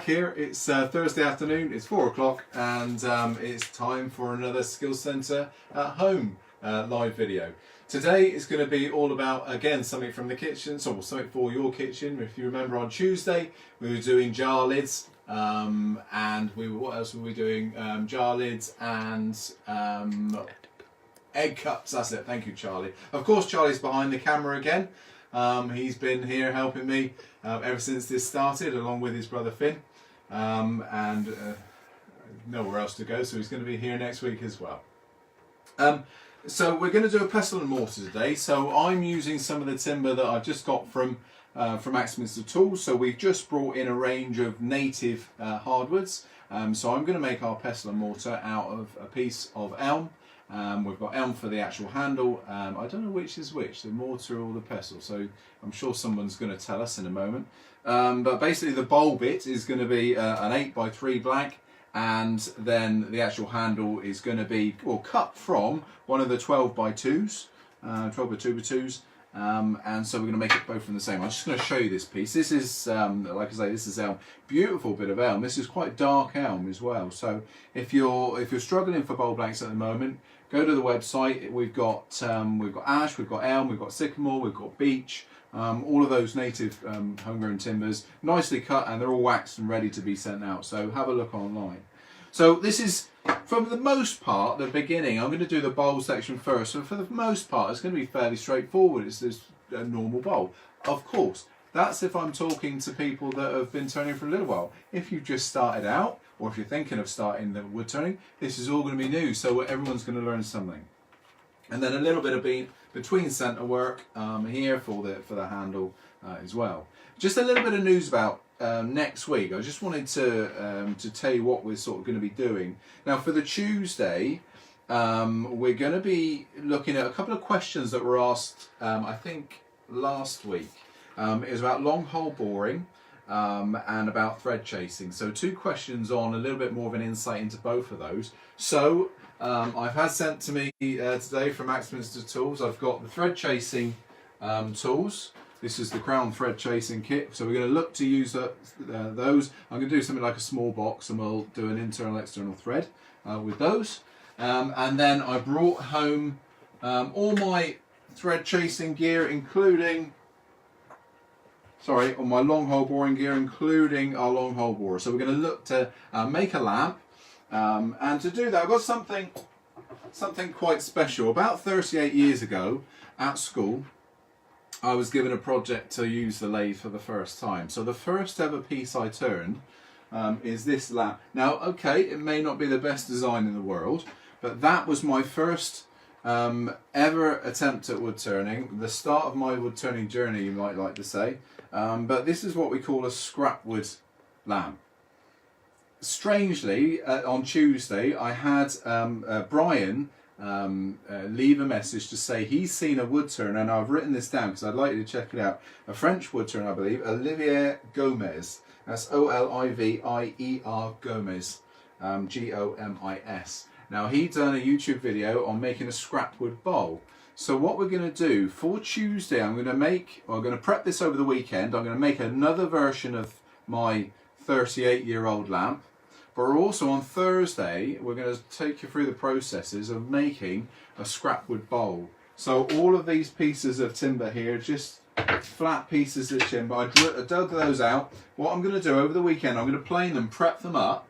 back here. It's Thursday afternoon, it's 4 o'clock, and it's time for another Skills Centre at Home live video. Today is going to be all about, again, something from the kitchen, so something for your kitchen. If you remember, on Tuesday we were doing jar lids, and what else were we doing? Jar lids and egg cups. That's it. Thank you, Charlie. Of course, Charlie's behind the camera again. He's been here helping me ever since this started, along with his brother Finn, and nowhere else to go, so he's going to be here next week as well. So we're going to do a pestle and mortar today. So I'm using some of the timber that I've just got from Axminster Tools. So we've just brought in a range of native hardwoods. So I'm going to make our pestle and mortar out of a piece of elm. We've got elm for the actual handle. I don't know which is which, the mortar or the pestle, so I'm sure someone's going to tell us in a moment. But basically the bowl bit is going to be an 8x3 blank, and then the actual handle is going to be, well, cut from one of the 12x2s, 12x2x2s, and so we're going to make it both from the same. I'm just going to show you this piece. This is, like I say, this is elm. Beautiful bit of elm. This is quite dark elm as well. So if you're struggling for bowl blanks at the moment, go to the website. We've got ash, we've got elm, we've got sycamore, we've got beech. All of those native homegrown timbers, nicely cut, and they're all waxed and ready to be sent out. So have a look online. So this is, for the most part, the beginning. I'm going to do the bowl section first. So for the most part, it's going to be fairly straightforward. It's just a normal bowl. Of course, that's if I'm talking to people that have been turning for a little while. If you've just started out, or if you're thinking of starting the wood turning, this is all going to be new. So everyone's going to learn something. And then a little bit of between centre work here for the handle as well. Just a little bit of news about next week. I just wanted to tell you what we're sort of going to be doing. Now for the Tuesday, we're going to be looking at a couple of questions that were asked, I think, last week. It was about long hole boring and about thread chasing. So 2 questions on a little bit more of an insight into both of those. So I've had sent to me today from Axminster Tools. I've got the thread chasing tools. This is the Crown thread chasing kit. So we're going to look to use those. I'm going to do something like a small box, and we'll do an internal external thread with those. And then I brought home all my thread chasing gear, including, all my long hole boring gear, including our long hole borer. So we're going to look to make a lamp. And to do that, I've got something quite special. About 38 years ago at school, I was given a project to use the lathe for the first time. So the first ever piece I turned is this lamp. Now, okay, it may not be the best design in the world, but that was my first ever attempt at wood turning, the start of my wood turning journey, you might like to say. But this is what we call a scrap wood lamp. Strangely, on Tuesday, I had Brian leave a message to say he's seen a wood turner, and I've written this down because I'd like you to check it out. A French wood turner, I believe, Olivier Gomez. That's O-L-I-V-I-E-R Gomez, G-O-M-I-S. Now, he'd done a YouTube video on making a scrap wood bowl. So what we're going to do for Tuesday, I'm going to prep this over the weekend. I'm going to make another version of my 38-year-old lamp. But we're also on Thursday, we're going to take you through the processes of making a scrap wood bowl. So all of these pieces of timber here, just flat pieces of timber, I dug those out. What I'm going to do over the weekend, I'm going to plane them, prep them up.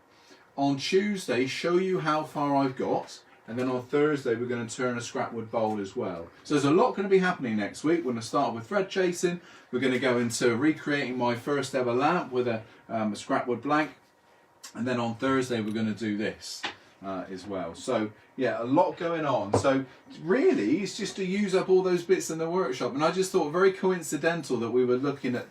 On Tuesday, show you how far I've got. And then on Thursday, we're going to turn a scrap wood bowl as well. So there's a lot going to be happening next week. We're going to start with thread chasing. We're going to go into recreating my first ever lamp with a scrap wood blank. And then on Thursday, we're going to do this as well. So yeah, a lot going on. So really, it's just to use up all those bits in the workshop. And I just thought very coincidental that we were looking at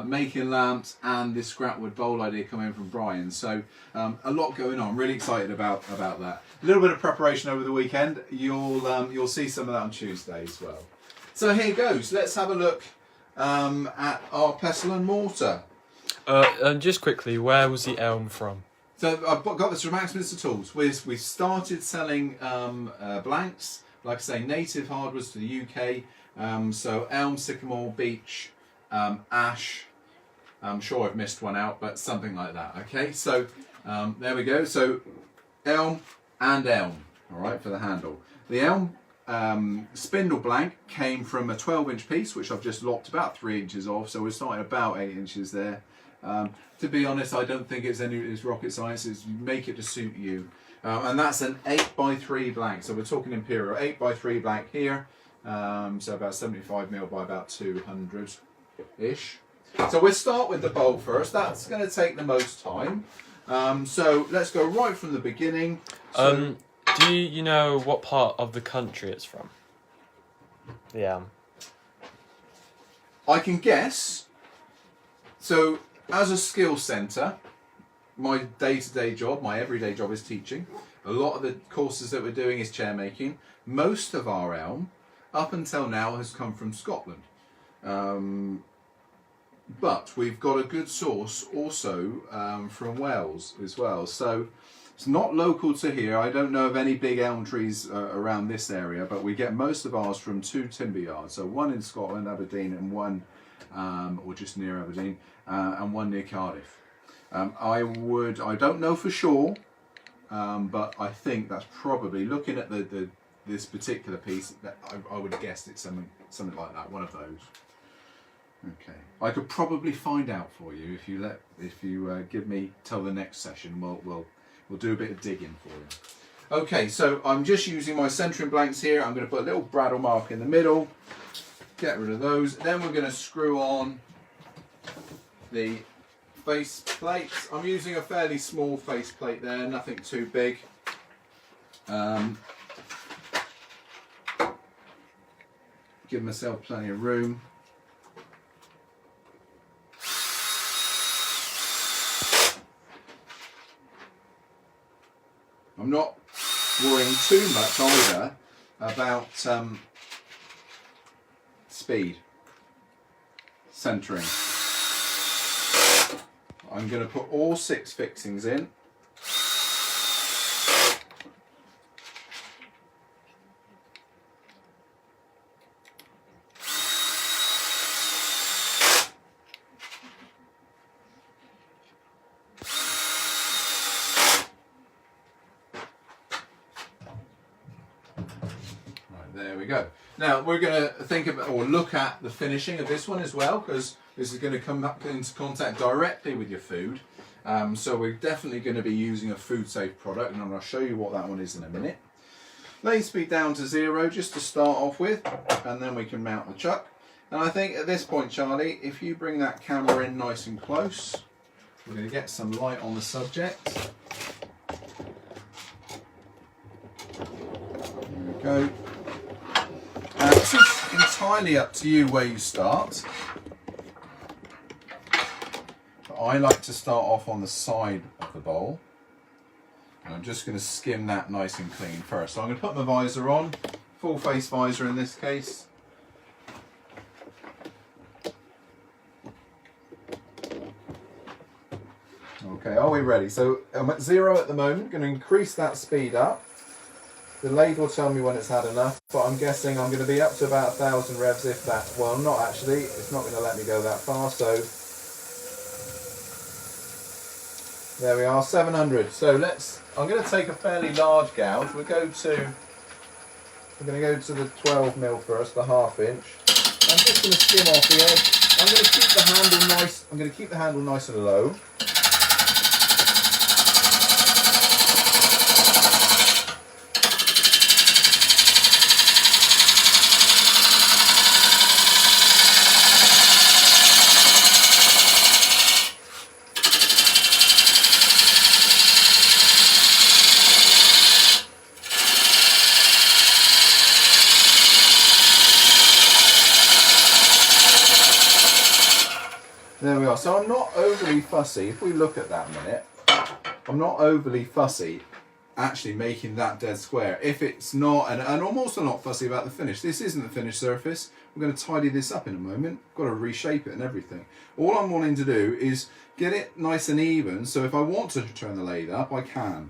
making lamps and this scrap wood bowl idea coming from Brian. So a lot going on. Really excited about that. A little bit of preparation over the weekend. You'll see some of that on Tuesday as well. So here goes. Let's have a look at our pestle and mortar. And just quickly, where was the elm from? So I've got this from Axminster Tools. We started selling blanks, like I say, native hardwoods to the UK. So elm, sycamore, beech, ash, I'm sure I've missed one out, but something like that. Okay, so there we go. So elm and elm, all right, for the handle. The elm spindle blank came from a 12-inch piece, which I've just lopped about 3 inches off, so we're starting about 8 inches there. To be honest, I don't think it's rocket science. It's you make it to suit you. And that's an 8x3 blank, so we're talking imperial 8x3 blank here, so about 75mm by about 200-ish. So we'll start with the bowl first. That's going to take the most time. So let's go right from the beginning. So, do you know what part of the country it's from? Yeah. I can guess. So as a skills centre, my day-to-day job, my everyday job is teaching. A lot of the courses that we're doing is chair making. Most of our elm, up until now, has come from Scotland. But we've got a good source also from Wales as well. So it's not local to here. I don't know of any big elm trees around this area, but we get most of ours from 2 timber yards. So one in Scotland, Aberdeen, and one, or just near Aberdeen, and one near Cardiff. I don't know for sure, but I think that's probably, looking at this particular piece, that I would guess it's something like that, one of those. Okay, I could probably find out for you if you give me till the next session. We'll do a bit of digging for you. Okay, so I'm just using my centering blanks here. I'm going to put a little bradawl mark in the middle. Get rid of those. Then we're going to screw on the face plates. I'm using a fairly small face plate there, nothing too big. Give myself plenty of room. I'm not worrying too much either about speed, centering. I'm going to put all 6 fixings in. There we go. Now we're going to think about or look at the finishing of this one as well, because this is going to come up into contact directly with your food. So we're definitely going to be using a food safe product, and I'm going to show you what that one is in a minute. Lane speed down to 0 just to start off with, and then we can mount the chuck. And I think at this point, Charlie, if you bring that camera in nice and close, we're going to get some light on the subject. There we go. This is entirely up to you where you start. But I like to start off on the side of the bowl. And I'm just going to skim that nice and clean first. So I'm going to put my visor on, full face visor in this case. Okay, are we ready? So I'm at 0 at the moment, going to increase that speed up. The lathe will tell me when it's had enough, but I'm guessing I'm going to be up to about 1,000 revs if that, well not actually, it's not going to let me go that far, so there we are, 700. So I'm going to take a fairly large gouge. We're going to go to the 12mm first, the 1/2 inch. I'm just going to skim off the edge. I'm going to keep the handle nice. I'm going to keep the handle nice and low. There we are. So I'm not overly fussy. If we look at that a minute, I'm not overly fussy actually making that dead square. If it's not, and I'm also not fussy about the finish. This isn't the finished surface. We're going to tidy this up in a moment. Got to reshape it and everything. All I'm wanting to do is get it nice and even, so if I want to turn the lathe up, I can.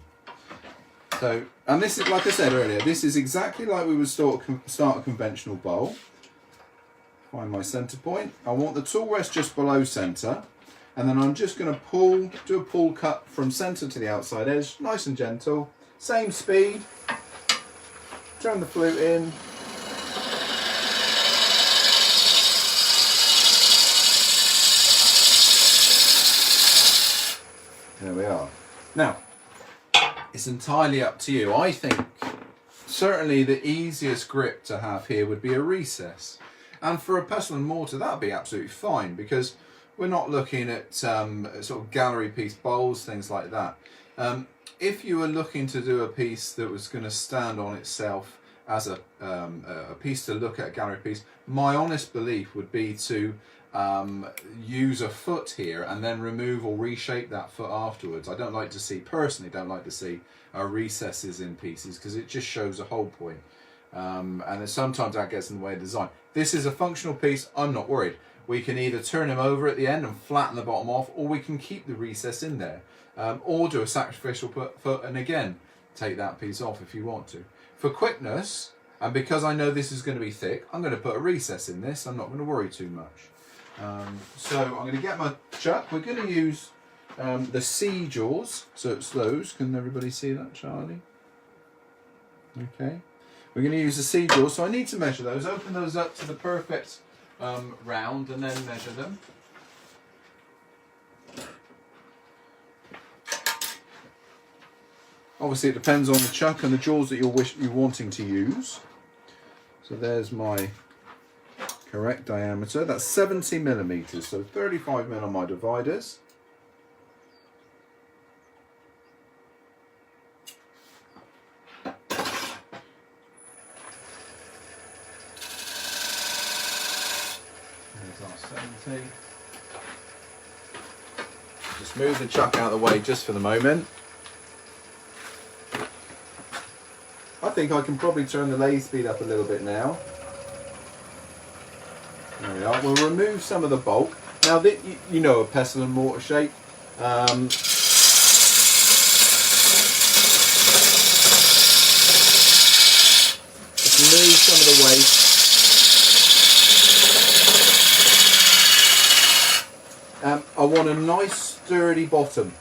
So, and this is, like I said earlier, this is exactly like we would start a conventional bowl. Find my centre point. I want the tool rest just below centre. And then I'm just going to do a pull cut from centre to the outside edge, nice and gentle, same speed. Turn the flute in. There we are. Now, it's entirely up to you. I think certainly the easiest grip to have here would be a recess. And for a pestle and mortar, that would be absolutely fine, because we're not looking at sort of gallery piece bowls, things like that. If you were looking to do a piece that was going to stand on itself as a piece to look at, a gallery piece, my honest belief would be to use a foot here and then remove or reshape that foot afterwards. I don't like to see, personally don't like to see recesses in pieces, because it just shows a whole point. And then sometimes that gets in the way of design. This is a functional piece, I'm not worried. We can either turn him over at the end and flatten the bottom off, or we can keep the recess in there. Or do a sacrificial foot and again take that piece off if you want to. For quickness, and because I know this is going to be thick, I'm going to put a recess in this. I'm not going to worry too much. So I'm going to get my chuck. We're going to use the C jaws, so it's those. Can everybody see that, Charlie? Okay. We're going to use the C jaws, so I need to measure those. Open those up to the perfect round and then measure them. Obviously it depends on the chuck and the jaws that you're wanting to use. So there's my correct diameter. That's 70 millimeters, so 35 mil on my dividers. There's our 70. Just move the chuck out of the way just for the moment. I think I can probably turn the lathe speed up a little bit now. There we are. We'll remove some of the bulk. Now, you know a pestle and mortar shape. Just remove some of the waste. I want a nice sturdy bottom.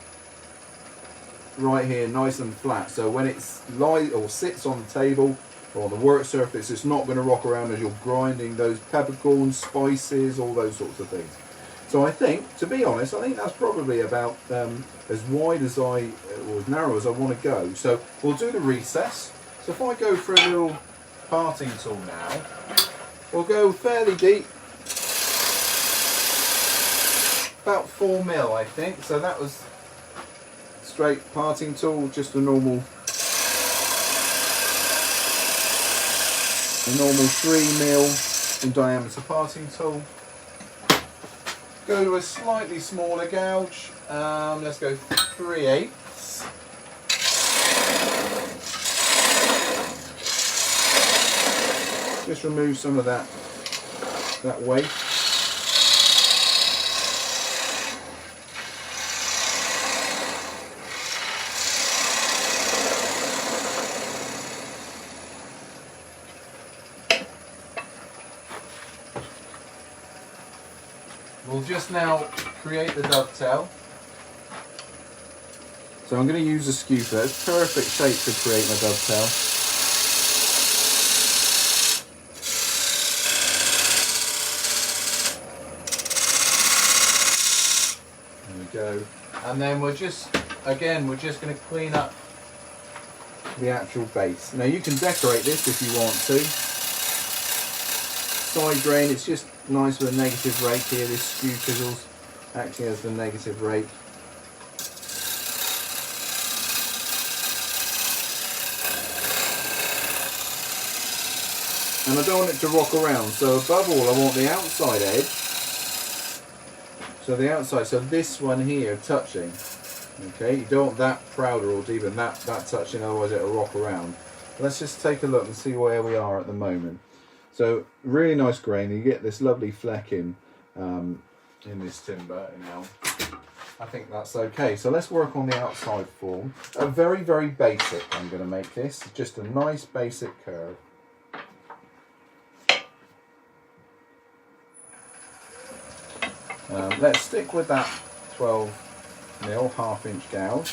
Right here, nice and flat, so when it's lies or sits on the table or on the work surface, it's not going to rock around as you're grinding those peppercorns, spices, all those sorts of things. So I think, to be honest, I think that's probably about as wide as or as narrow as I want to go. So we'll do the recess. So if I go for a little parting tool now, we'll go fairly deep, about 4 mil, I think. So that was straight parting tool, just a normal 3 mil in diameter parting tool. Go to a slightly smaller gouge. Let's go 3/8. Just remove some of that waste. We'll just now create the dovetail. So I'm going to use a skewer. It's perfect shape to create my dovetail. There we go. And then we're just going to clean up the actual base. Now you can decorate this if you want to. Side grain, it's just nice with a negative rake here. This skew chisels acting as the negative rake. And I don't want it to rock around, so above all I want the outside edge. So the outside, so this one here touching. Okay, you don't want that prouder or even that touching, otherwise it'll rock around. Let's just take a look and see where we are at the moment. So really nice grain. You get this lovely fleck in this timber now. I think that's okay. So let's work on the outside form. A very, very basic. I'm going to make this just a nice basic curve. Let's stick with that 12mm 1/2" gouge.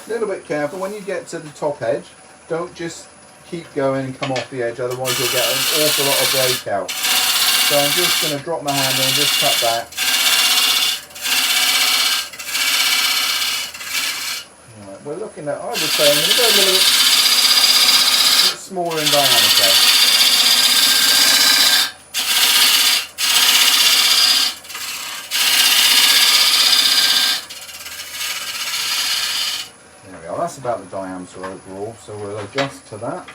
A little bit careful when you get to the top edge. Don't just keep going and come off the edge, otherwise you'll get an awful lot of breakout. So I'm just going to drop my hand in and just cut back. Right, we're looking at, I would say, I'm going to go a little bit smaller in diameter. There we are, that's about the diameter overall, so we'll adjust to that.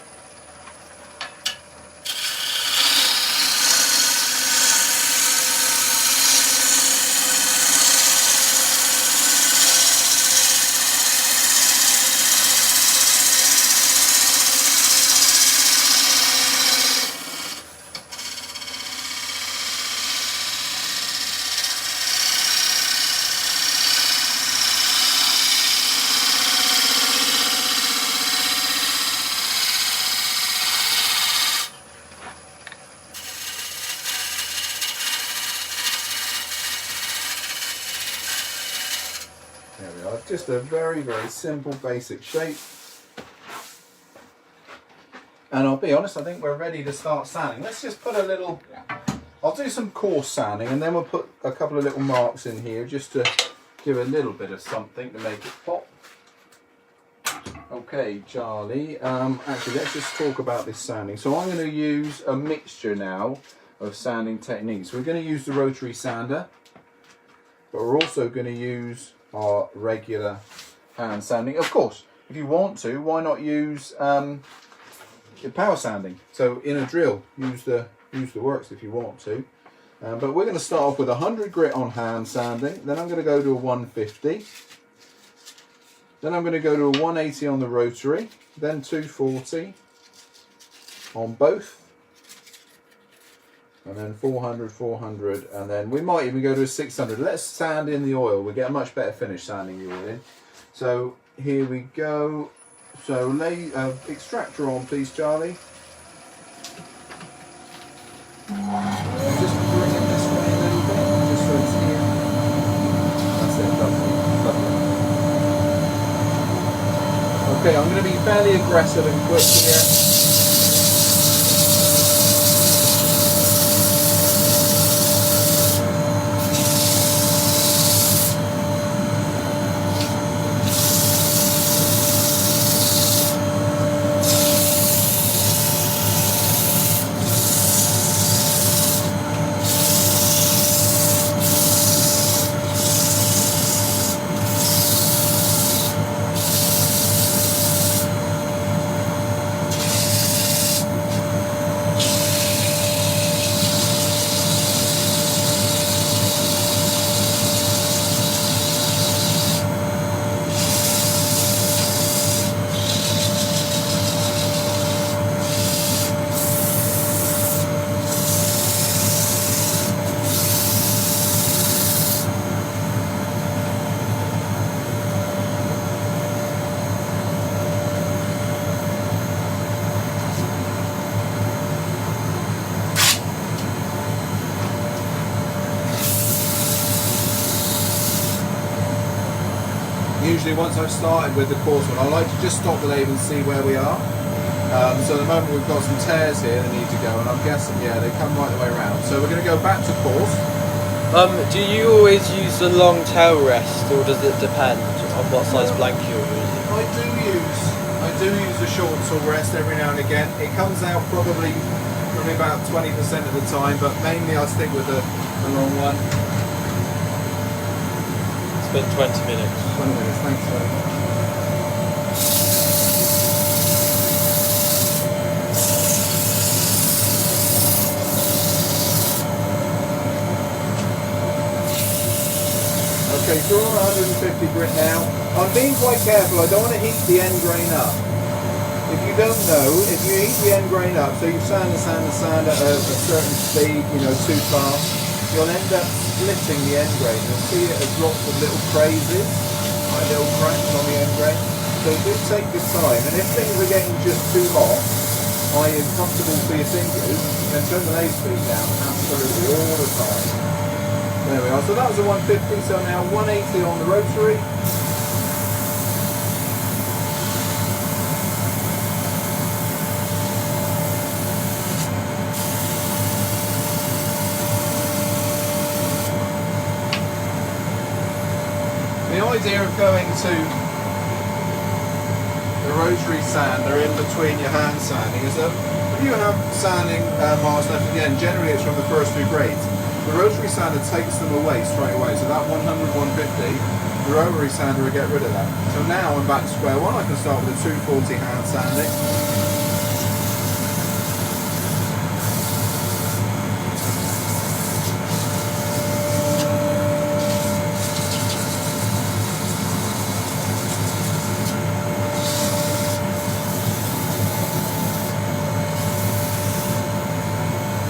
There we are, just a very, very simple basic shape. And I'll be honest, I think we're ready to start sanding. Let's just put a little, I'll do some coarse sanding and then we'll put a couple of little marks in here just to give a little bit of something to make it pop. Okay, Charlie, actually let's just talk about this sanding. So I'm going to use a mixture now of sanding techniques. We're going to use the rotary sander, but we're also going to use our regular hand sanding. Of course, if you want to, why not use power sanding? So in a drill, use the works if you want to. But we're going to start off with 100 grit on hand sanding. Then I'm going to go to a 150. Then I'm going to go to a 180 on the rotary. Then 240 on both. And then 400, 400, and then we might even go to a 600. Let's sand in the oil. We get a much better finish sanding the oil in. So here we go. So lay extractor on, please, Charlie. Just bring it this way a little bit, just so it's here. That's it, lovely, lovely. Okay, I'm going to be fairly aggressive and quick here. Usually once I've started with the coarse one, I like to just stop the lathe and see where we are. So at the moment we've got some tears here that need to go, and I'm guessing, yeah, they come right the way around. So we're going to go back to coarse. Do you always use the long tail rest, or does it depend on what size blank you're using? I do use the short saw rest every now and again. It comes out probably about 20% of the time, but mainly I stick with the long one. It's been 20 minutes. 20 minutes, thanks. Okay, so we're on 150 grit now. I'm being quite careful, I don't want to heat the end grain up. If you don't know, if you heat the end grain up, so you sand at a certain speed, you know, too fast, you'll end up splitting the end grain. You'll see it as lots of little crazes, like little cracks on the end grain. So do take your time, and if things are getting just too hot, i.e. uncomfortable for your fingers, then turn the lathe speed down absolutely all the time. There we are. So that was a 150, so now 180 on the rotary. The idea of going to the rotary sander in between your hand sanding is that if you have sanding marks left again, generally it's from the first two grades. The rotary sander takes them away straight away, so that 100, 150, the rotary sander will get rid of that. So now I'm back to square one. I can start with a 240 hand sanding.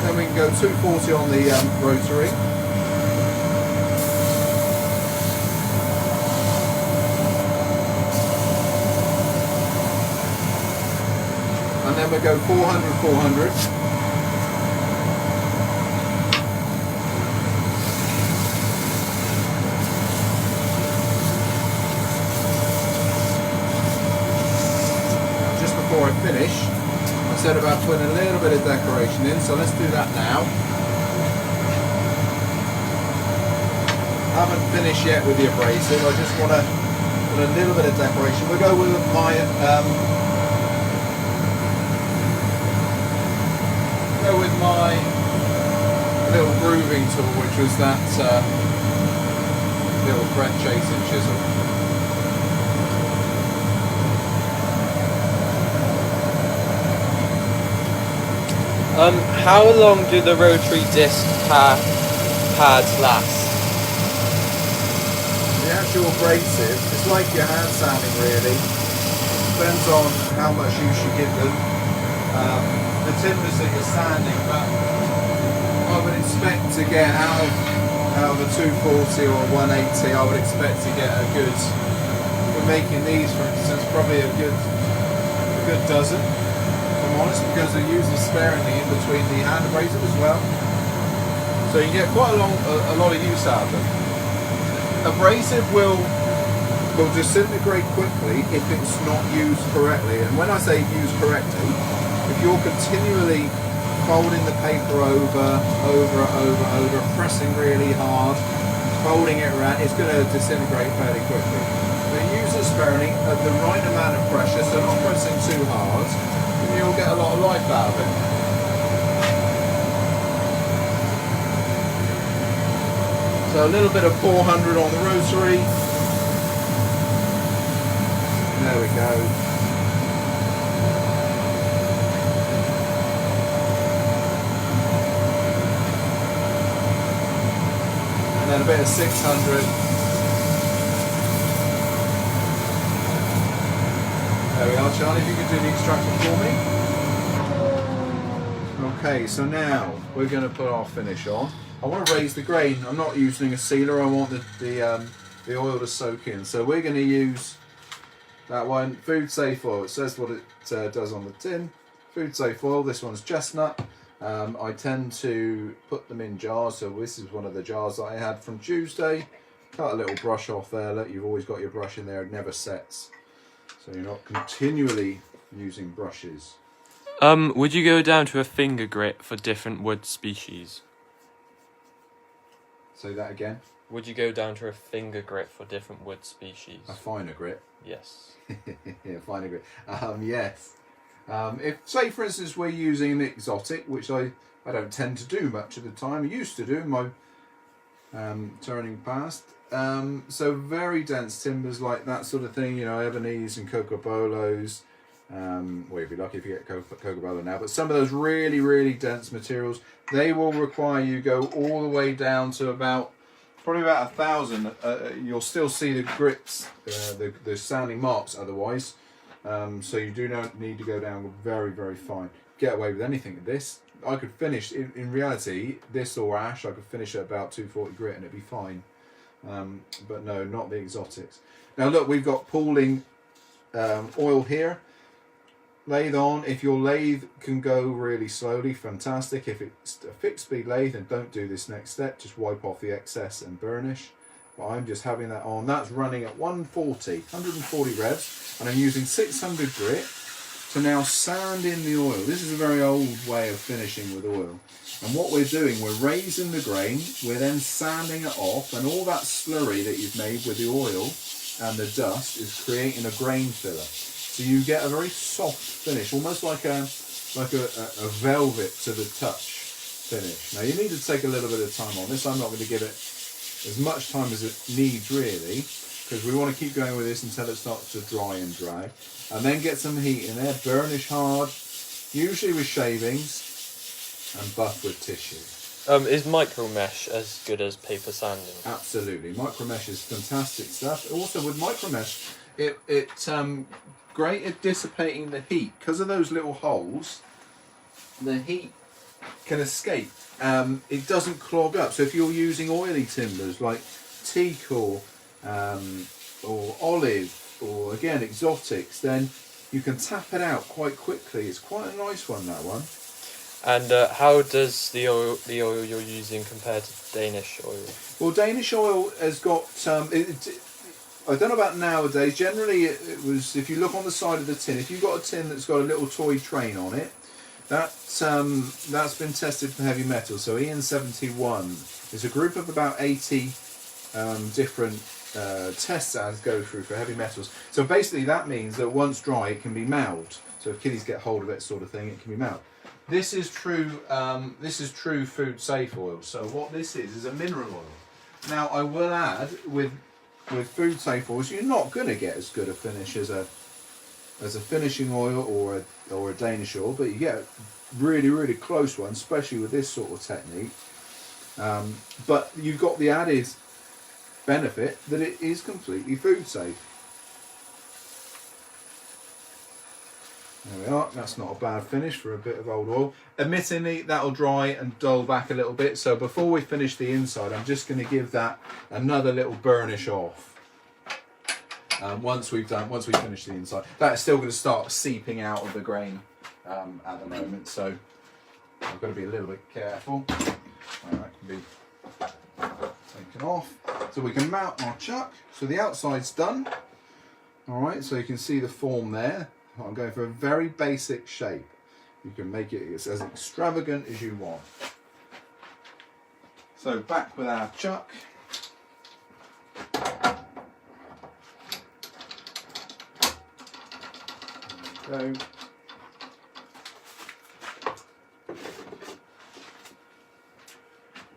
Then we can go 240 on the rotary. And then we go 400, 400. Just before I finish, I said about putting a little bit of decoration in, so let's do that now. I haven't finished yet with the abrasive, I just want to put a little bit of decoration. We'll go with my little grooving tool, which was that little thread chasing chisel. How long do the rotary disc pads last? The actual abrasive, it's like your hand sanding really. Depends on how much use you give them. The timbers that you're sanding, but I would expect to get out of a 240 or 180, I would expect to get a good, for making these for instance, probably a good dozen. Honest, because they're used sparingly in between the hand abrasive as well, so you get quite a lot of use out of them. Abrasive will disintegrate quickly if it's not used correctly, and when I say used correctly, if you're continually folding the paper over, pressing really hard, folding it around, it's going to disintegrate fairly quickly. But use it sparingly at the right amount of pressure, so not pressing too hard, and you'll get a lot of life out of it. So a little bit of 400 on the rotary. There we go. And then a bit of 600. There we are, Charlie, if you could do the extractor for me. Okay, so now we're going to put our finish on. I want to raise the grain. I'm not using a sealer, I want the oil to soak in. So we're going to use that one, food safe oil. It says what it does on the tin. Food safe oil, this one's chestnut. I tend to put them in jars, so this is one of the jars that I had from Tuesday. Cut a little brush off there, look, you've always got your brush in there, it never sets. So you're not continually using brushes. Would you go down to a finger grit for different wood species? Say that again. Would you go down to a finger grit for different wood species? A finer grit. Yes. Yeah, finer grit. Yes. If, say for instance, we're using an exotic, which I don't tend to do much of the time. I used to do in my turning past. So very dense timbers like that sort of thing, you know, Ebonese and Cocobolos. Well, you'd be lucky if you get Cocobolo now, but some of those really, really dense materials, they will require you go all the way down to probably about 1,000. You'll still see the grips, the sanding marks otherwise. So you do not need to go down very, very fine. Get away with anything with this. I could finish, in reality, this or ash, I could finish at about 240 grit and it'd be fine. But no, not the exotics. Now look, we've got pooling oil here. Lathe on. If your lathe can go really slowly, fantastic. If it's a fixed speed lathe, then don't do this next step. Just wipe off the excess and burnish. But I'm just having that on. That's running at 140 revs, and I'm using 600 grit to now sand in the oil. This is a very old way of finishing with oil. And what we're doing, we're raising the grain, we're then sanding it off, and all that slurry that you've made with the oil and the dust is creating a grain filler. So you get a very soft finish, almost like a velvet to the touch finish. Now you need to take a little bit of time on this. I'm not going to give it as much time as it needs really, because we want to keep going with this until it starts to dry and drag. And then get some heat in there, burnish hard, usually with shavings, and buff with tissue. Is micro mesh as good as paper sanding? Absolutely, micro mesh is fantastic stuff. Also with micro mesh, it's great at dissipating the heat. Because of those little holes, the heat can escape. It doesn't clog up. So if you're using oily timbers like teak or olive, or again exotics, then you can tap it out quite quickly. It's quite a nice one, that one. And how does the oil you're using compare to Danish oil? Well, Danish oil has got I don't know about nowadays. Generally, it was, if you look on the side of the tin, if you've got a tin that's got a little toy train on it, that's been tested for heavy metals. So EN71 is a group of about 80 different tests that go through for heavy metals. So basically that means that once dry it can be mouled. So if kiddies get hold of it, sort of thing, it can be mouled. This is true. This is true food safe oil. So what this is a mineral oil. Now I will add with food safe oils, you're not going to get as good a finish as a finishing oil or a Danish oil, but you get a really, really close one, especially with this sort of technique. But you've got the added benefit that it is completely food safe. There we are. That's not a bad finish for a bit of old oil. Admittingly, that'll dry and dull back a little bit. So before we finish the inside, I'm just going to give that another little burnish off. Once we finish the inside, that's still going to start seeping out of the grain at the moment. So I've got to be a little bit careful. That can be taken off. So we can mount our chuck. So the outside's done. All right. So you can see the form there. I'm going for a very basic shape. You can make it as extravagant as you want. So back with our chuck. There we go.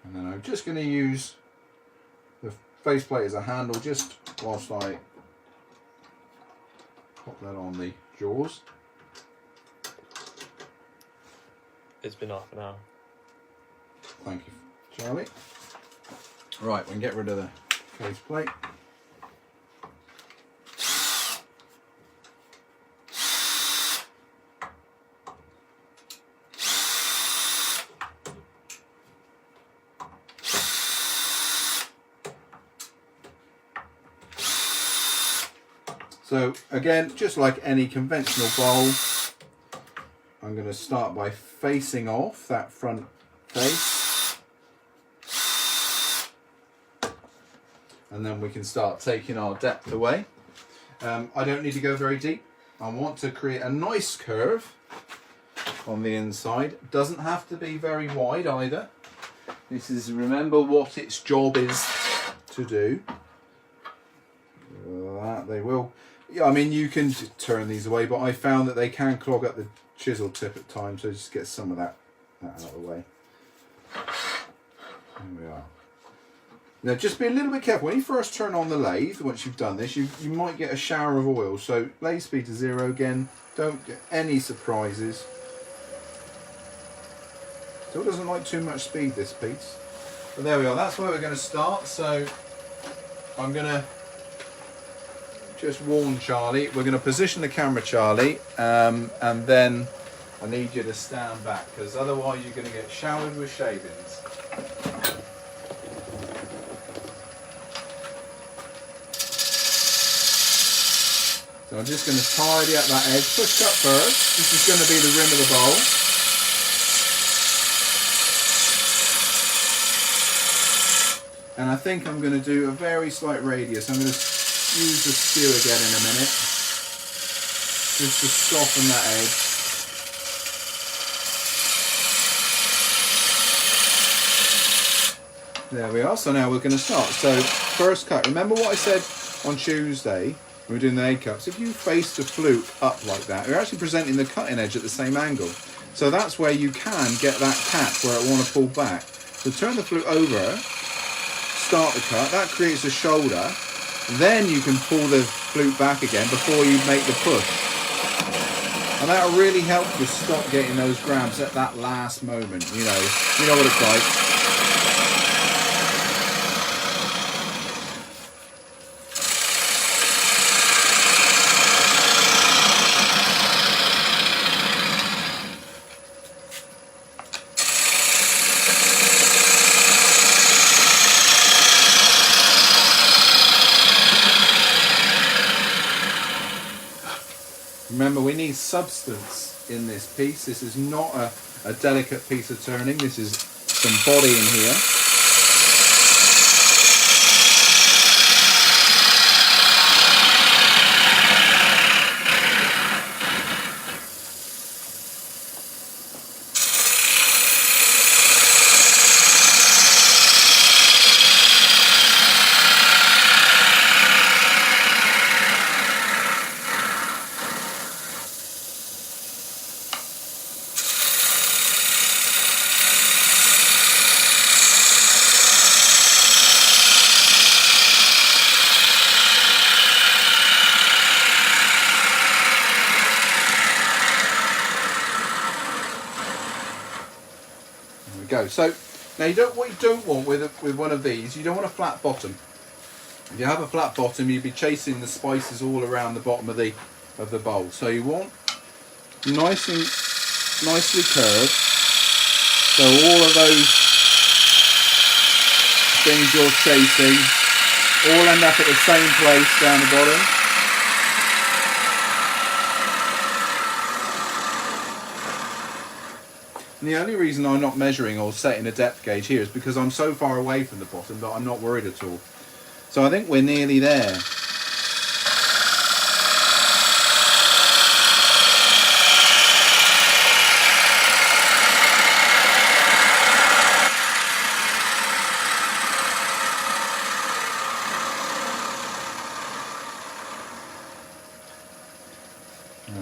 And then I'm just going to use the faceplate as a handle just whilst I pop that on the jaws. It's been half an hour. Thank you, Charlie. Right, we can get rid of the faceplate. So again, just like any conventional bowl, I'm going to start by facing off that front face, and then we can start taking our depth away. I don't need to go very deep. I want to create a nice curve on the inside. Doesn't have to be very wide either. This is, remember what its job is to do. That they will. Yeah, I mean, you can turn these away, but I found that they can clog up the chisel tip at times, so just get some of that out of the way. There we are. Now, just be a little bit careful. When you first turn on the lathe, once you've done this, you might get a shower of oil. So, lathe speed to 0 again. Don't get any surprises. Still doesn't like too much speed, this piece. But there we are. That's where we're going to start. So, I'm going to just warn Charlie, we're going to position the camera, Charlie, and then I need you to stand back, because otherwise you're going to get showered with shavings. So I'm just going to tidy up that edge. Push cut first. This is going to be the rim of the bowl. And I think I'm going to do a very slight radius. I'm going to use the skew again in a minute, just to soften that edge. There we are. So now we're going to start. So first cut. Remember what I said on Tuesday when we were doing the egg cups? If you face the flute up like that, you're actually presenting the cutting edge at the same angle. So that's where you can get that catch where it want to pull back. So turn the flute over. Start the cut, that creates a shoulder, then you can pull the flute back again before you make the push, and that'll really help you stop getting those grabs at that last moment. You know what it's like. Remember, we need substance in this piece. This is not a delicate piece of turning. This is some body in here. Go. So now what you don't want with one of these, you don't want a flat bottom. If you have a flat bottom, you'd be chasing the spices all around the bottom of the bowl. So you want nicely curved, so all of those things you're chasing all end up at the same place down the bottom. And the only reason I'm not measuring or setting a depth gauge here is because I'm so far away from the bottom that I'm not worried at all. So I think we're nearly there.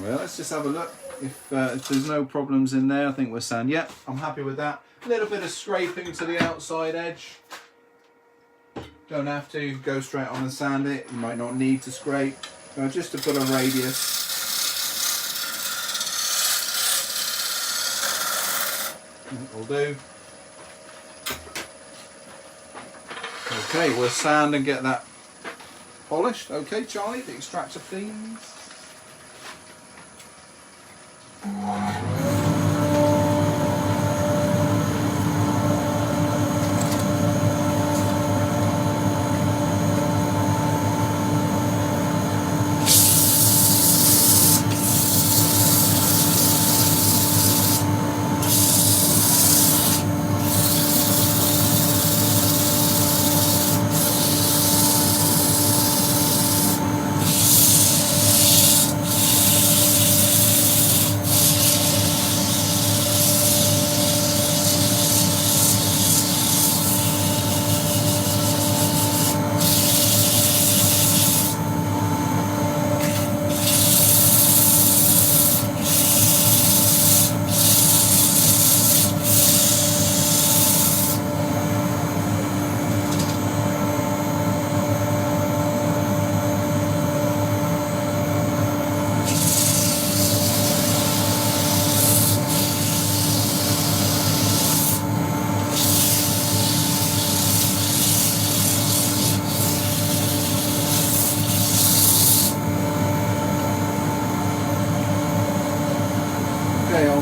Well, let's just have a look. If there's no problems in there, I think we're sound. Yeah, I'm happy with that. A little bit of scraping to the outside edge. Don't have to go straight on and sand it. You might not need to scrape. Just to put a radius. That'll do. Okay, we'll sand and get that polished. Okay, Charlie, the extractor, please.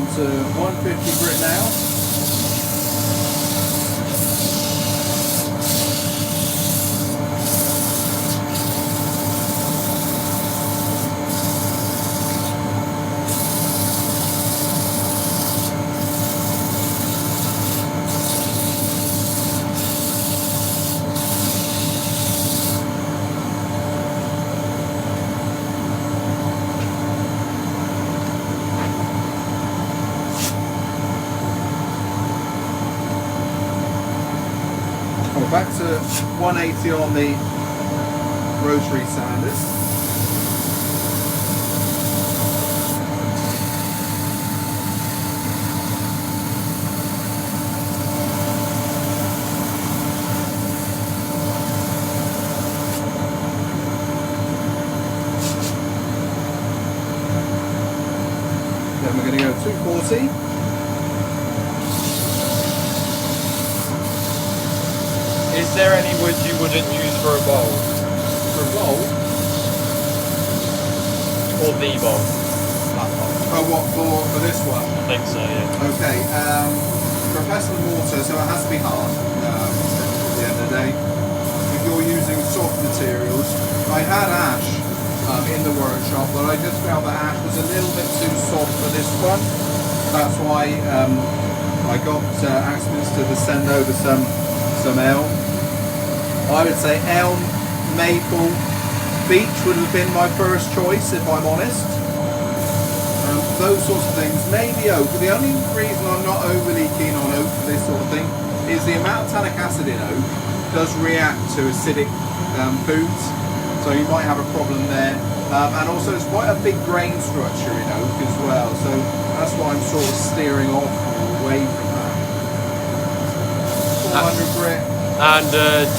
down to 150 grit now. Back to 180 on the rotary sanders. Then we're going to go 240. Is there any wood you wouldn't use for a bowl? For a bowl? Or the bowl? Oh, what for this one? I think so, yeah. Okay, for pestle and mortar, so it has to be hard at the end of the day. If you're using soft materials, I had ash in the workshop, but I just felt that ash was a little bit too soft for this one. That's why I got Axminster to send over some elm. I would say elm, maple, beech would have been my first choice if I'm honest. Those sorts of things. Maybe oak. The only reason I'm not overly keen on oak for this sort of thing is the amount of tannic acid in oak does react to acidic foods, so you might have a problem there. And also it's quite a big grain structure in oak as well, so that's why I'm sort of steering off away from that. 400 grit. And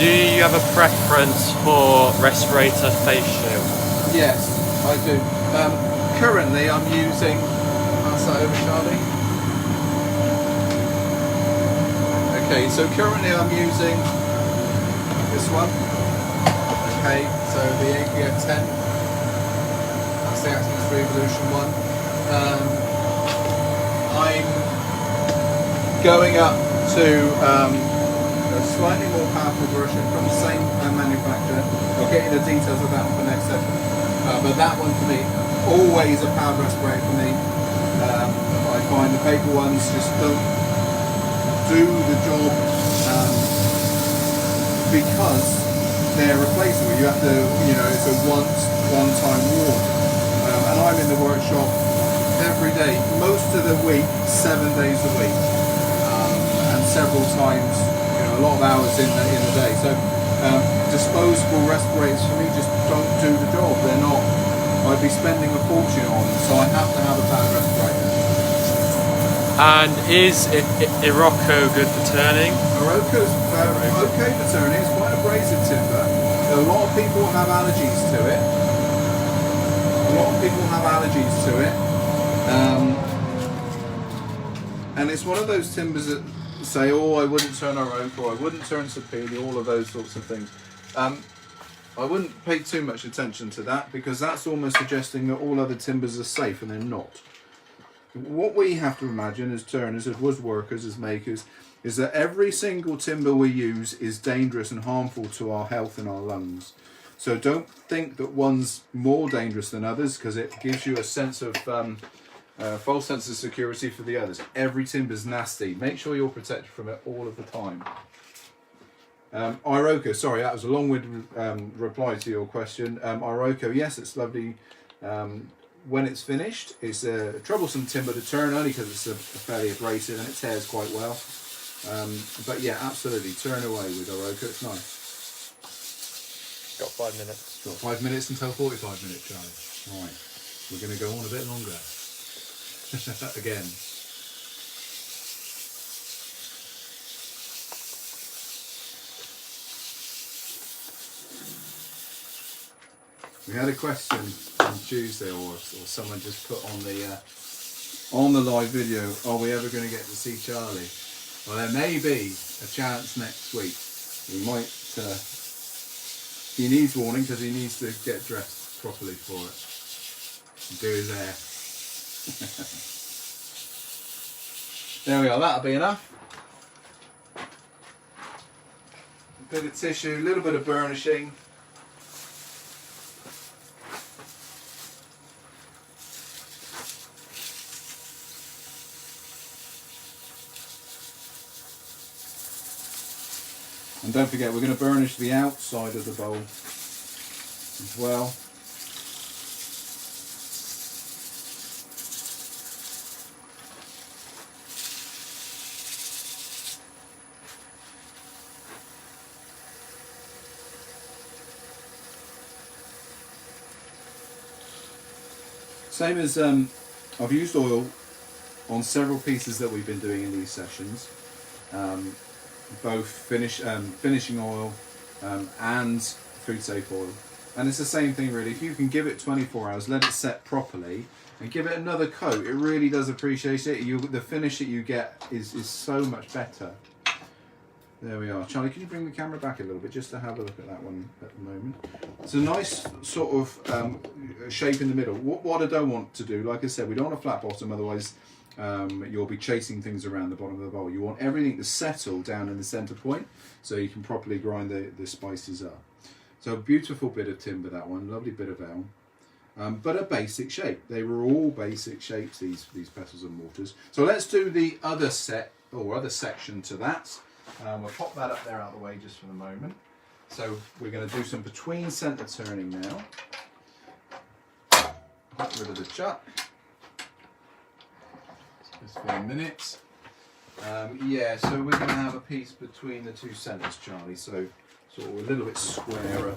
do you have a preference for respirator face shield? Yes, I do. Currently I'm using, pass that over Charlie. Okay, so currently I'm using this one. Okay, so the APF 10. That's the Axminster Evolution one. I'm going up to a slightly more powerful version from the same manufacturer. I'll get you the details of that one for next session. But that one for me, always a power respirator for me. I find the paper ones just don't do the job because they're replaceable. You have to, it's a one-time warm. And I'm in the workshop every day, most of the week, 7 days a week, and several times. A lot of hours in the day, so disposable respirators for me just don't do the job. They're not. I'd be spending a fortune on them, so I have to have a power respirator. And is Iroko good for turning? Iroko's okay for turning. It's quite abrasive timber. A lot of people have allergies to it. And it's one of those timbers that say, oh, I wouldn't turn Iroko, or I wouldn't turn Sapele, all of those sorts of things. I wouldn't pay too much attention to that, because that's almost suggesting that all other timbers are safe, and they're not. What we have to imagine as turners, as woodworkers, as makers, is that every single timber we use is dangerous and harmful to our health and our lungs. So don't think that one's more dangerous than others, because it gives you a sense of false sense of security for the others. Every timber's nasty. Make sure you're protected from it all of the time. Iroko, sorry, that was a long-winded reply to your question. Iroko, yes, it's lovely when it's finished. It's a troublesome timber to turn, only because it's a fairly abrasive and it tears quite well. But yeah, absolutely, turn away with Iroko, it's nice. Got 5 minutes. Got 5 minutes until 45 minutes, Charlie. Right, we're going to go on a bit longer. Again. We had a question on Tuesday, or someone just put on the live video, are we ever going to get to see Charlie? Well, there may be a chance next week. We might. He needs warning because he needs to get dressed properly for it. Do his hair. There we are, that'll be enough. A bit of tissue, a little bit of burnishing. And don't forget, we're going to burnish the outside of the bowl as well. Same as I've used oil on several pieces that we've been doing in these sessions. Both finishing oil and food safe oil, and it's the same thing really. If you can give it 24 hours, let it set properly, and give it another coat, it really does appreciate it. The finish that you get is so much better. There we are. Charlie, can you bring the camera back a little bit just to have a look at that one at the moment? It's a nice sort of shape in the middle. What I don't want to do, like I said, we don't want a flat bottom, otherwise you'll be chasing things around the bottom of the bowl. You want everything to settle down in the centre point so you can properly grind the spices up. So a beautiful bit of timber, that one, lovely bit of elm, but a basic shape. They were all basic shapes, these pestles and mortars. So let's do the other set or other section to that. We'll pop that up there out of the way just for the moment. So we're going to do some between centre turning now. Get rid of the chuck. Just for a minute. Yeah, so we're going to have a piece between the two centres, Charlie, so sort of a little bit squarer.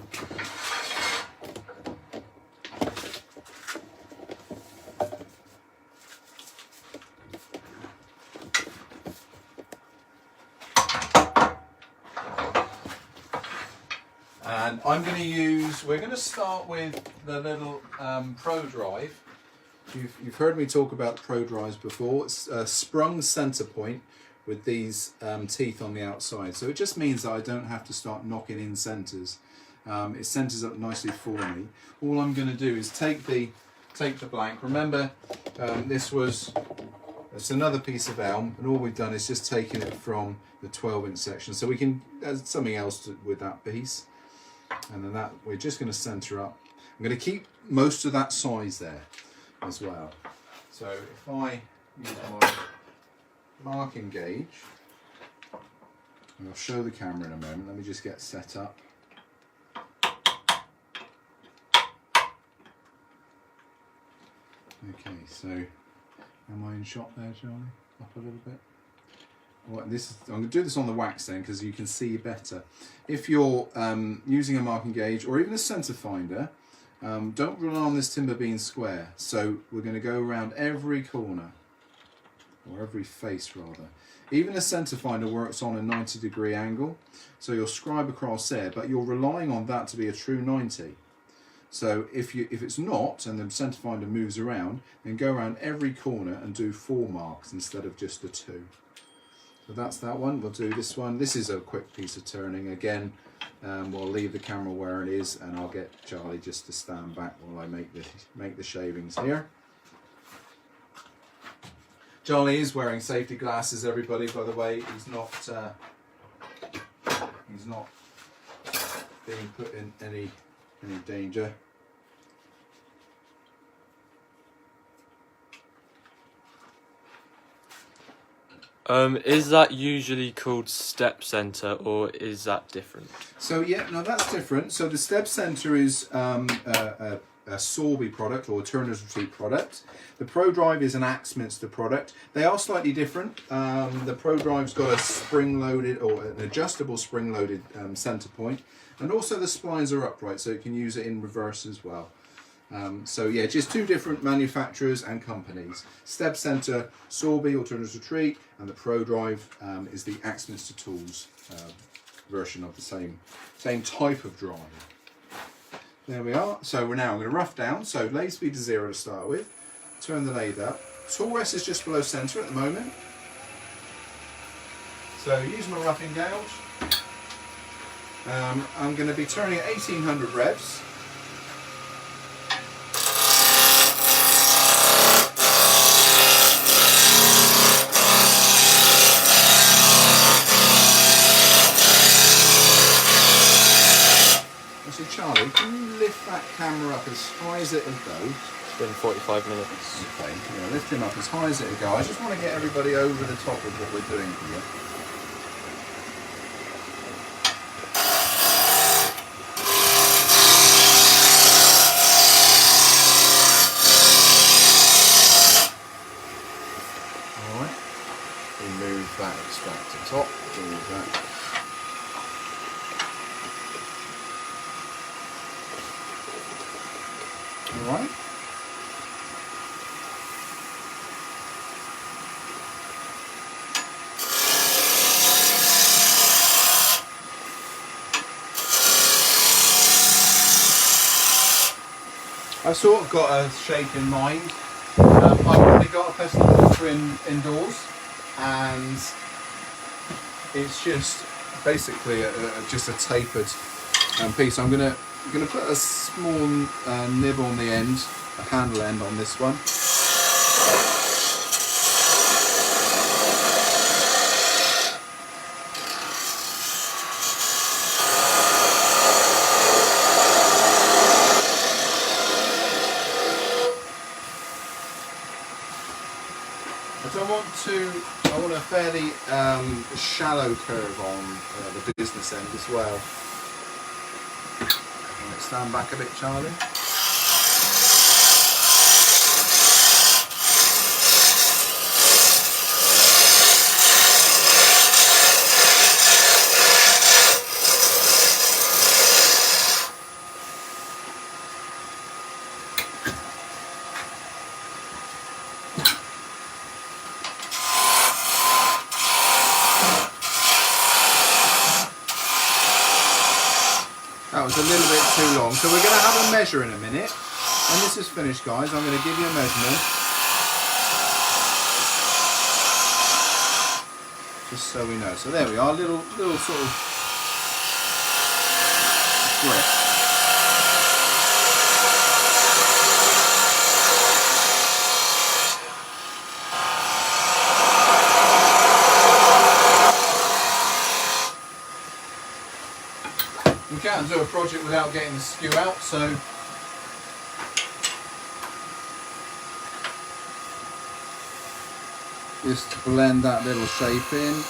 And I'm going to use, we're going to start with the little Pro Drive. You've heard me talk about Pro Drives before. It's a sprung centre point with these teeth on the outside. So it just means that I don't have to start knocking in centres. It centres up nicely for me. All I'm going to do is take the blank. Remember, it's another piece of elm, and all we've done is just taken it from the 12-inch section. So we can add something else with that piece. And then that we're just going to centre up. I'm going to keep most of that size there as well. So if I use my marking gauge, and I'll show the camera in a moment, let me just get set up. Okay, so am I in shot there, Charlie? Up a little bit. Well, I'm going to do this on the wax then because you can see better. If you're using a marking gauge or even a centre finder, don't rely on this timber being square. So we're going to go around every corner, or every face rather. Even a centre finder works on a 90-degree angle, so you'll scribe across there, but you're relying on that to be a true 90. So if it's not, and the centre finder moves around, then go around every corner and do 4 marks instead of just the 2. So that's that one. We'll do this one. This is a quick piece of turning. Again, we'll leave the camera where it is, and I'll get Charlie just to stand back while I make the shavings here. Charlie is wearing safety glasses, everybody, by the way. He's not being put in any danger. Is that usually called step centre, or is that different? So yeah, no, that's different. So the step centre is a Sorby product or a Turner's Retreat product. The Pro Drive is an Axminster product. They are slightly different. The Pro Drive's got a spring-loaded or an adjustable spring-loaded centre point, and also the splines are upright, so you can use it in reverse as well. So yeah, just 2 different manufacturers and companies. Step Centre, Sorby or Turner's Retreat, and the Pro Drive is the Axminster Tools version of the same type of drive. There we are. So we're now going to rough down. So lathe speed to 0 to start with. Turn the lathe up. Tool rest is just below centre at the moment. So use my roughing gouge. I'm going to be turning at 1800 revs. that camera up as high as it'll go. It's been 45 minutes. Okay, yeah, lift him up as high as it'll go. I just want to get everybody over the top of what we're doing here. Alright, remove that extractor top, remove that. Alright. I've sort of got a shape in mind. I've already got a pestle and mortar indoors, and it's just basically just a tapered piece. I'm gonna put a small nib on the end, a handle end on this one. I want a fairly shallow curve on the business end as well. Right, stand back a bit, Charlie. That was a little bit too long, so we're going to have a measure in a minute. When this is finished, guys, I'm going to give you a measurement, just so we know. So there we are, little sort of grip. You can't do a project without getting the skew out, so just blend that little shape in.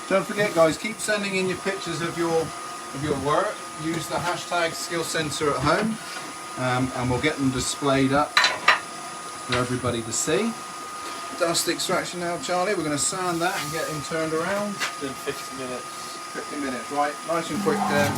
Don't forget, guys, keep sending in your pictures of your work. Use the hashtag #SkillCentre@home, and we'll get them displayed up for everybody to see. Dust extraction now, Charlie. We're going to sand that and get him turned around. It's been 50 minutes. 50 minutes, right? Nice and quick there.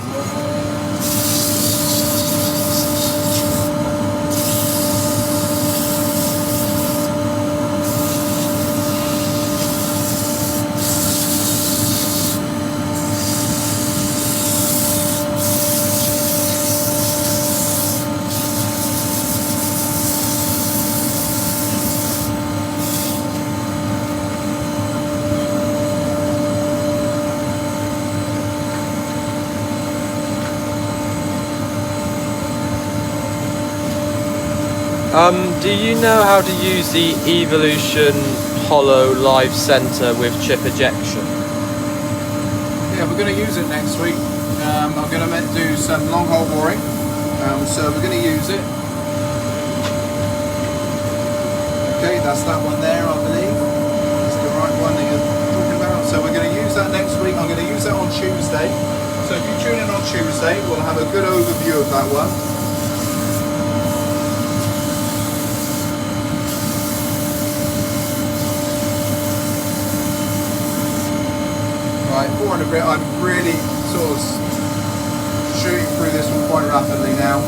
Do you know how to use the Evolution Hollow Live Centre with chip ejection? Yeah, we're going to use it next week. I'm going to do some long hole boring, so we're going to use it. Okay, that's that one there, I believe. That's the right one that you're talking about. So we're going to use that next week. I'm going to use that on Tuesday. So if you tune in on Tuesday, we'll have a good overview of that one. Right, 400 grit, I'm really sort of through this one quite rapidly now.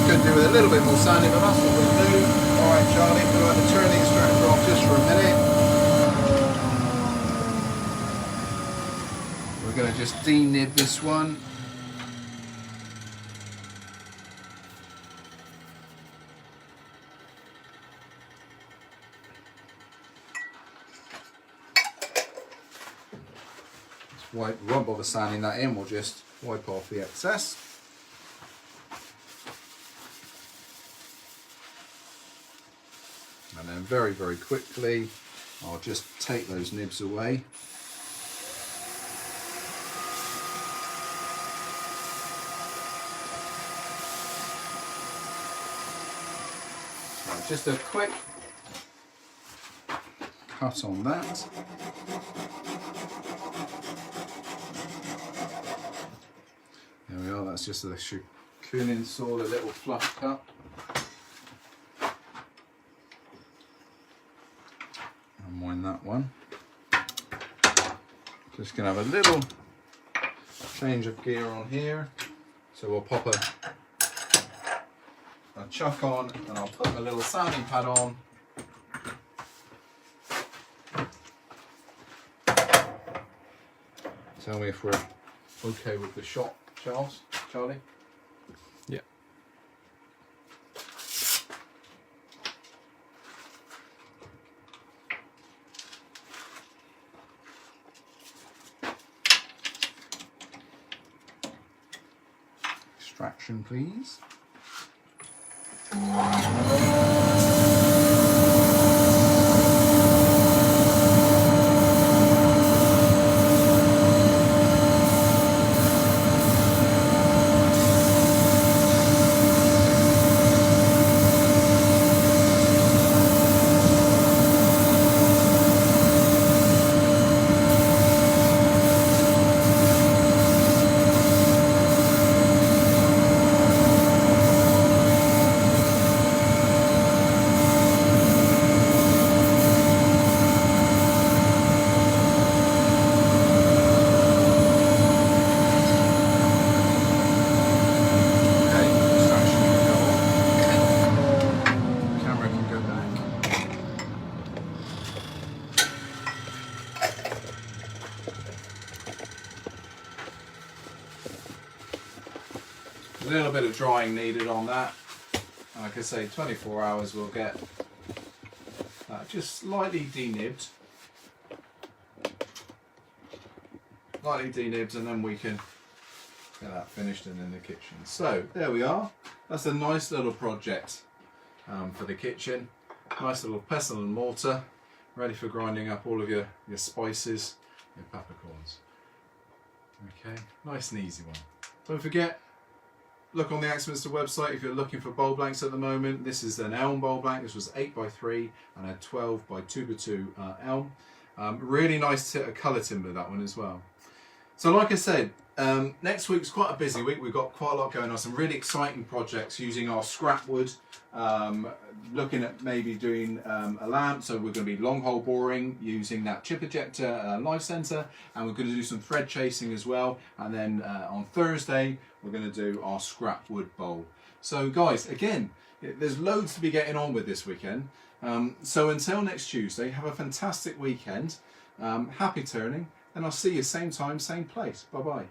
Could do with a little bit more sanding, but that's what we'll do. Alright Charlie, we're going to turn the extractor off just for a minute. We're going to just denib this one. We won't bother sanding that in, we'll just wipe off the excess. And then very, very quickly, I'll just take those nibs away. Right, just a quick cut on that. There we are, that's just the Cowlin saw, a little flush cut. Unwind that one. Just going to have a little change of gear on here. So we'll pop a chuck on and I'll put my little sanding pad on. Tell me if we're okay with the shot. Charlie? Yeah. Extraction, please. A little bit of drying needed on that. Like I say, 24 hours we'll get that just slightly denibbed. Slightly denibbed, and then we can get that finished and in the kitchen. So there we are. That's a nice little project for the kitchen. Nice little pestle and mortar, ready for grinding up all of your spices, your peppercorns. Okay, nice and easy one. Don't forget, look on the Axminster website if you're looking for bowl blanks at the moment. This is an elm bowl blank. This was 8x3 and a 12x2x2 elm. Really nice colour timber, that one as well. So like I said, next week's quite a busy week. We've got quite a lot going on, some really exciting projects using our scrap wood, looking at maybe doing a lamp. So we're going to be long hole boring using that chip ejector life centre, and we're going to do some thread chasing as well. And then on Thursday we're going to do our scrap wood bowl. So guys, again, there's loads to be getting on with this weekend. So until next Tuesday, have a fantastic weekend. Happy turning. And I'll see you same time, same place. Bye bye.